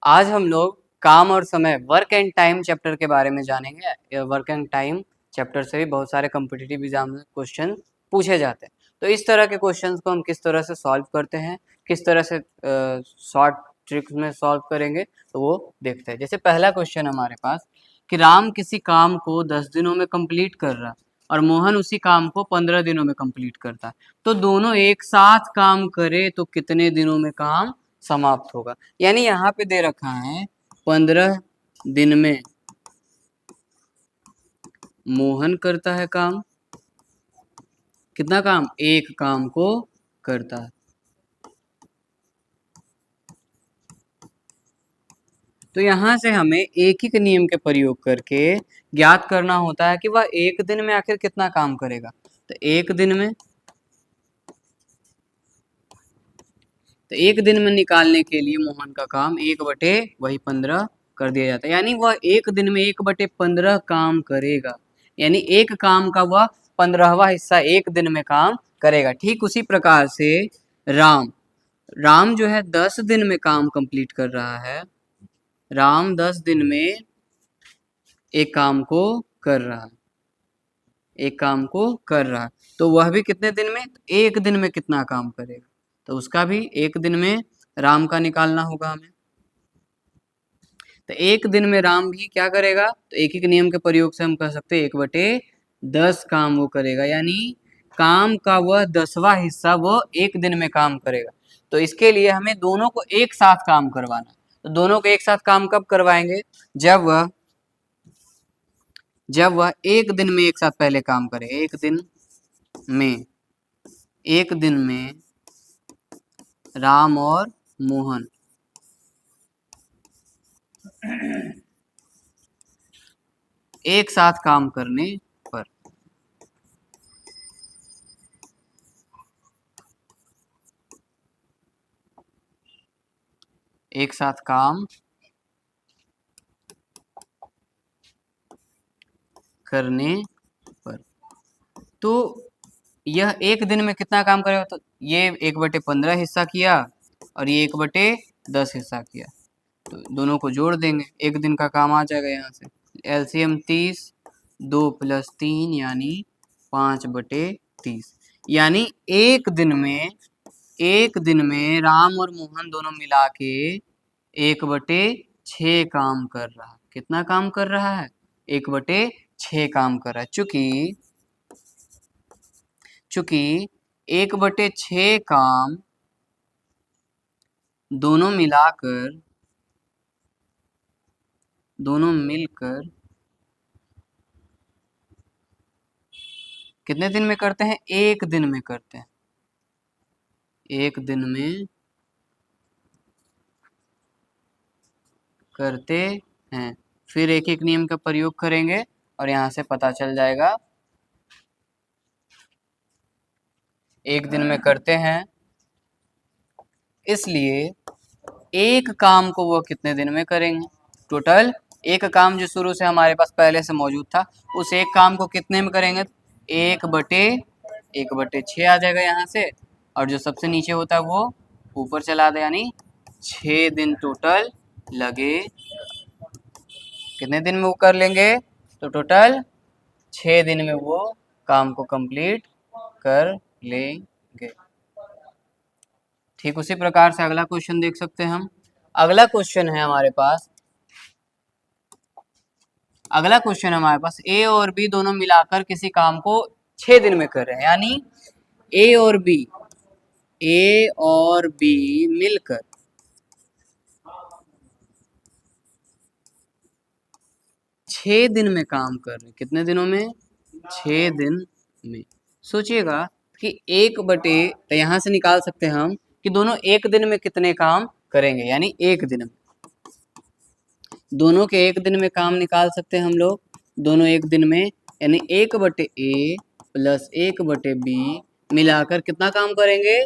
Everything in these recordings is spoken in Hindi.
आज हम लोग काम और समय वर्क एंड टाइम चैप्टर के बारे में जानेंगे। वर्क एंड टाइम चैप्टर से भी बहुत सारे कॉम्पिटिटिव एग्जाम में क्वेश्चन पूछे जाते हैं। तो इस तरह के क्वेश्चंस को हम किस तरह से सॉल्व करते हैं, किस तरह से शॉर्ट ट्रिक्स में सॉल्व करेंगे, तो वो देखते हैं। जैसे पहला क्वेश्चन हमारे पास कि राम किसी काम को 10 दिनों में कंप्लीट कर रहा और मोहन उसी काम को 15 दिनों में कंप्लीट करता है, तो दोनों एक साथ काम करे तो कितने दिनों में काम समाप्त होगा। यानी यहाँ पे दे रखा है 15 दिन में मोहन करता है काम, कितना काम, एक काम को करता है। तो यहाँ से हमें एक ही नियम के प्रयोग करके ज्ञात करना होता है कि वह एक दिन में आखिर कितना काम करेगा। तो एक दिन में निकालने के लिए मोहन का काम 1/15 कर दिया जाता है, यानी वह एक दिन में 1/15 काम करेगा, यानी एक काम का वह 15वां हिस्सा एक दिन में काम करेगा। ठीक उसी प्रकार से राम जो है 10 दिन में काम कंप्लीट कर रहा है। राम 10 दिन में एक काम को कर रहा है, एक काम को कर रहा है, तो वह भी कितने दिन में, एक दिन में कितना काम करेगा, तो उसका भी एक दिन में राम का निकालना होगा हमें। तो एक दिन में राम भी क्या करेगा, तो एक ही नियम के प्रयोग से हम कह सकते हैं 1/10 काम वो करेगा, यानी काम का वह 10वां हिस्सा वो एक दिन में काम करेगा। तो इसके लिए हमें दोनों को एक साथ काम करवाना। तो दोनों को एक साथ काम कब करवाएंगे, जब वह एक दिन में एक साथ पहले काम करे। एक दिन में राम और मोहन एक साथ काम करने पर एक साथ काम करने पर, तो यह एक दिन में कितना काम करेगा, तो ये 1/15 हिस्सा किया और ये 1/10 हिस्सा किया, तो दोनों को जोड़ देंगे, एक दिन का काम आ जाएगा। यहाँ से एलसीएम 30, 2 + 3 यानी 5/30, यानी एक दिन में राम और मोहन दोनों मिला के 1/6 काम कर रहा है। कितना काम कर रहा है, 1/6 काम कर रहा है। चूंकि 1/6 काम दोनों मिलकर कितने दिन में करते हैं, एक दिन में करते हैं, एक दिन में करते हैं। फिर एक एक नियम का प्रयोग करेंगे और यहाँ से पता चल जाएगा, एक दिन में करते हैं, इसलिए एक काम को वो कितने दिन में करेंगे। टोटल एक काम जो शुरू से हमारे पास पहले से मौजूद था, उस एक काम को कितने में करेंगे, 1/6 आ जाएगा यहाँ से, और जो सबसे नीचे होता है वो ऊपर चला दे, यानी 6 दिन टोटल लगे। कितने दिन में वो कर लेंगे, तो टोटल 6 दिन में वो काम को कंप्लीट कर लेंगे। ठीक उसी प्रकार से अगला क्वेश्चन देख सकते हैं हम। अगला क्वेश्चन है हमारे पास ए और बी दोनों मिलाकर किसी काम को 6 दिन में कर रहे हैं, यानी ए और बी मिलकर 6 दिन में काम कर रहे हैं। कितने दिनों में, 6 दिन में। सोचिएगा कि तो यहाँ से निकाल सकते हैं हम कि दोनों एक दिन में कितने काम करेंगे, यानी एक दिन में दोनों के एक दिन में काम निकाल सकते हैं हम लोग, दोनों एक दिन में, यानी 1/A + 1/B मिलाकर कितना काम करेंगे,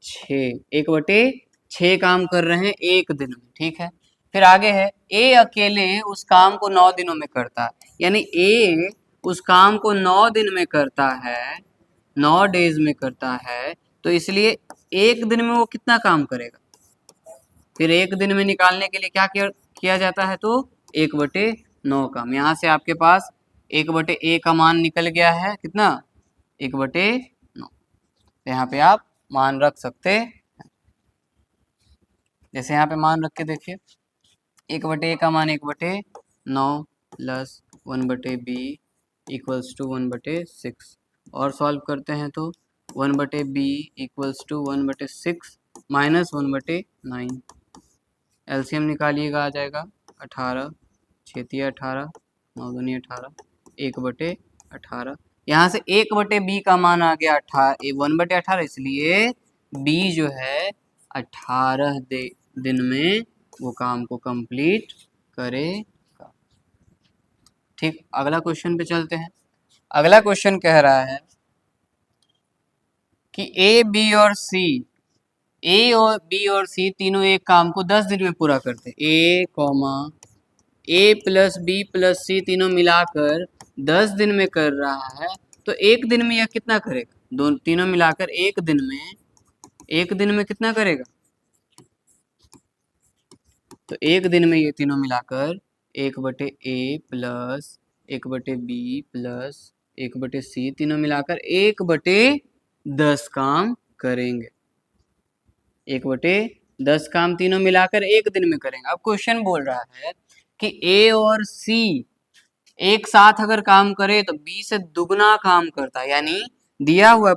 6। 1/6 काम कर रहे हैं एक दिन में। ठीक है, फिर आगे है ए अकेले उस काम को 9 दिनों में करता है, यानी ए उस काम को 9 दिन में करता है, 9 डेज में करता है, तो इसलिए एक दिन में वो कितना काम करेगा, फिर एक दिन में निकालने के लिए क्या किया जाता है, तो 1/9 काम। यहाँ से आपके पास 1/a का मान निकल गया है, कितना, 1/9। तो यहाँ पे आप मान रख सकते हैं। जैसे यहाँ पे मान रख के देखिए, 1/a का मान 1/9 प्लस 1/b इक्वल्स टू 1/6। और सॉल्व करते हैं तो 1/b इक्वल्स टू 1/6 माइनस 1/9। एलसीएम निकालिएगा, आ जाएगा 18, 6 18, 9 दूनी 18, 1/18। यहाँ से 1/b का मान आ गया 1/18, इसलिए b जो है 18 दिन में वो काम को कंप्लीट करेगा। ठीक, अगला क्वेश्चन पे चलते हैं। अगला क्वेश्चन कह रहा है कि ए बी और सी, ए और बी और सी तीनों एक काम को 10 दिन में पूरा करते हैं। ए प्लस बी प्लस सी तीनों मिलाकर 10 दिन में कर रहा है, तो एक दिन में यह कितना करेगा, दोनों तीनों मिलाकर एक दिन में कितना करेगा, तो एक दिन में ये तीनों मिलाकर 1/a plus 1/b plus 1/c तीनों मिलाकर 1/10 काम करेंगे। 1/10 काम तीनों मिलाकर एक दिन में करेंगे। अब क्वेश्चन बोल रहा है कि ए और सी एक साथ अगर काम करे तो बी से दुगना काम करता है, यानी दिया हुआ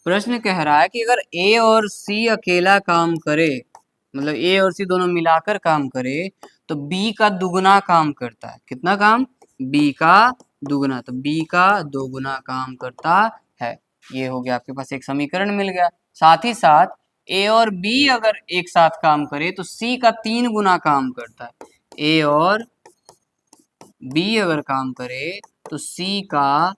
प्रश्न कह रहा है कि अगर ए और सी अकेला काम करे, मतलब ए और सी दोनों मिलाकर काम करे, तो बी का दुगना काम करता है। कितना काम, बी का दुगना, तो बी का दोगुना काम करता है। ये हो गया आपके पास, एक समीकरण मिल गया। साथ ही साथ ए और बी अगर एक साथ काम करे तो सी का 3 गुना काम करता है। ए और बी अगर काम करे तो सी का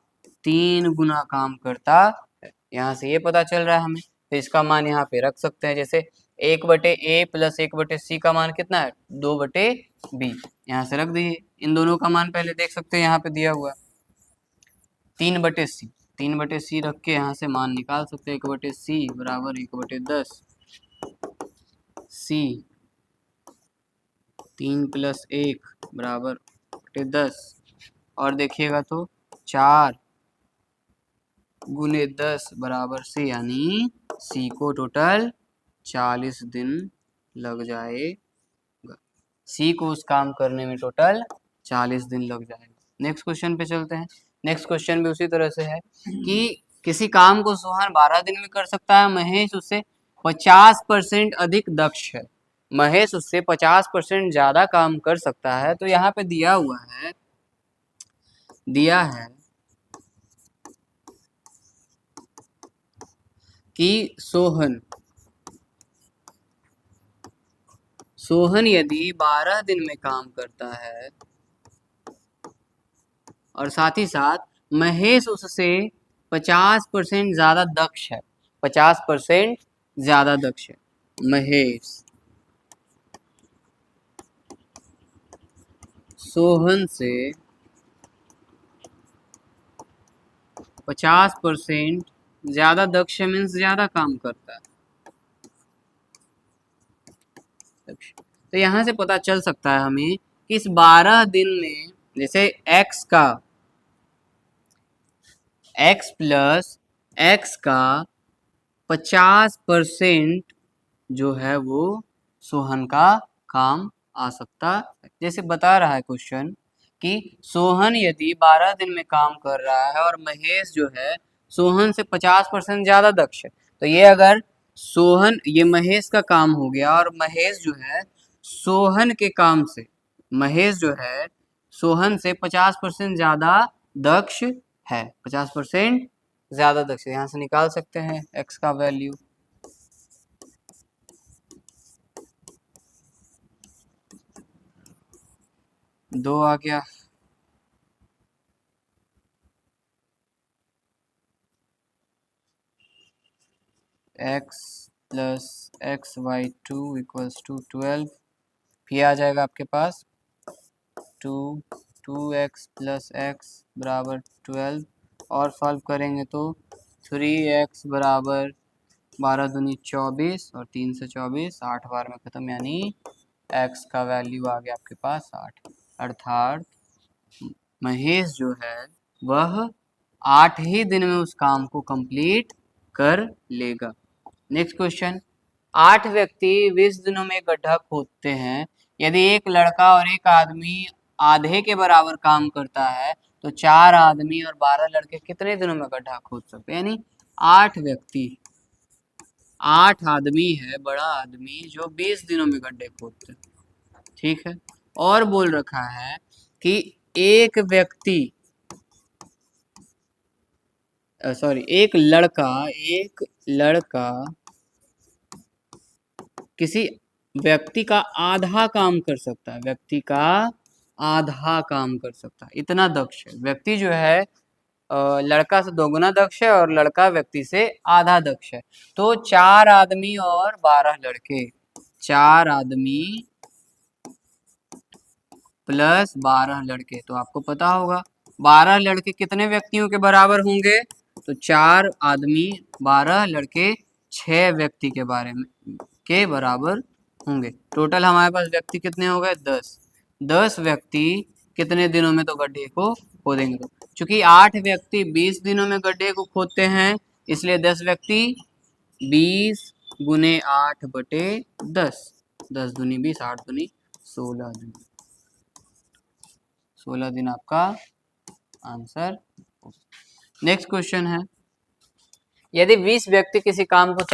3 गुना काम करता है। यहाँ से ये पता चल रहा है हमें, तो इसका मान यहाँ पे रख सकते हैं। जैसे 1/a प्लस 1/c का मान कितना है, 2/b। यहाँ से रख दीजिए। इन दोनों का मान पहले देख सकते हैं, यहाँ पे दिया हुआ 3/c रख के यहाँ से मान निकाल सकते हैं। 1/c बराबर 1/10, c 3 + 1 बराबर 10, और देखिएगा तो 4 × 10 बराबर c, यानी c को टोटल 40 दिन लग जाएगा। c को उस काम करने में टोटल 40 दिन लग जाएगा। नेक्स्ट क्वेश्चन पे चलते हैं। नेक्स्ट क्वेश्चन भी उसी तरह से है कि किसी काम को सोहन 12 दिन में कर सकता है, महेश उससे 50% अधिक दक्ष है। महेश उससे 50% ज्यादा काम कर सकता है। तो यहाँ पे दिया हुआ है, कि सोहन यदि 12 दिन में काम करता है और साथ ही साथ महेश उससे 50% ज्यादा दक्ष है, 50% ज्यादा दक्ष है। महेश सोहन से 50% ज्यादा दक्ष मीन्स ज्यादा काम करता है। तो यहाँ से पता चल सकता है हमें कि इस 12 दिन में जैसे x प्लस x का 50% जो है वो सोहन का काम आ सकता है। जैसे बता रहा है क्वेश्चन कि सोहन यदि 12 दिन में काम कर रहा है और महेश जो है सोहन से 50% ज्यादा दक्ष है, तो ये अगर सोहन, ये महेश का काम हो गया, और महेश जो है सोहन के काम से, महेश जो है सोहन से 50% ज्यादा दक्ष है, 50% ज्यादा दक्ष है। यहाँ से निकाल सकते हैं x का वैल्यू, दो आ गया, x plus xy2 equals to 12। फिर आ जाएगा आपके पास 2x प्लस x बराबर 12, और सॉल्व करेंगे तो 3x बराबर 12 दूनी 24 और 3 से 24, 8 बार में खत्म, यानी x का वैल्यू आ गया आपके पास 8। अर्थात महेश जो है वह 8 ही दिन में उस काम को कंप्लीट कर लेगा। नेक्स्ट क्वेश्चन, 8 व्यक्ति 20 दिनों में गड्ढा खोदते हैं। यदि एक लड़का और एक आदमी आधे के बराबर काम करता है तो 4 आदमी और 12 लड़के कितने दिनों में गड्ढा खोद सकते हैं? यानी 8 व्यक्ति, 8 आदमी है, बड़ा आदमी, जो 20 दिनों में गड्ढे खोदते हैं, ठीक है। और बोल रखा है कि एक व्यक्ति एक लड़का किसी व्यक्ति का आधा काम कर सकता है, व्यक्ति का आधा काम कर सकता है, इतना दक्ष है व्यक्ति जो है। लड़का से 2 गुना दक्ष है और लड़का व्यक्ति से आधा दक्ष है। तो 4 आदमी और 12 लड़के, 4 आदमी प्लस 12 लड़के, तो आपको पता होगा 12 लड़के कितने व्यक्तियों के बराबर होंगे? तो 4 आदमी 12 लड़के 6 व्यक्ति के बराबर होंगे। टोटल हमारे पास व्यक्ति कितने हो गए? 10। 10 व्यक्ति कितने दिनों में तो गड्ढे को खोदेंगे? तो चूंकि 8 व्यक्ति 20 दिनों में गड्ढे को खोदते हैं, इसलिए 10 व्यक्ति 20 गुने 8 बटे 10, 10 दूनी 20, 8 दूनी 16 दिन, 16 दिन आपका आंसर। नेक्स्ट क्वेश्चन है, यदि 20 व्यक्ति किसी काम को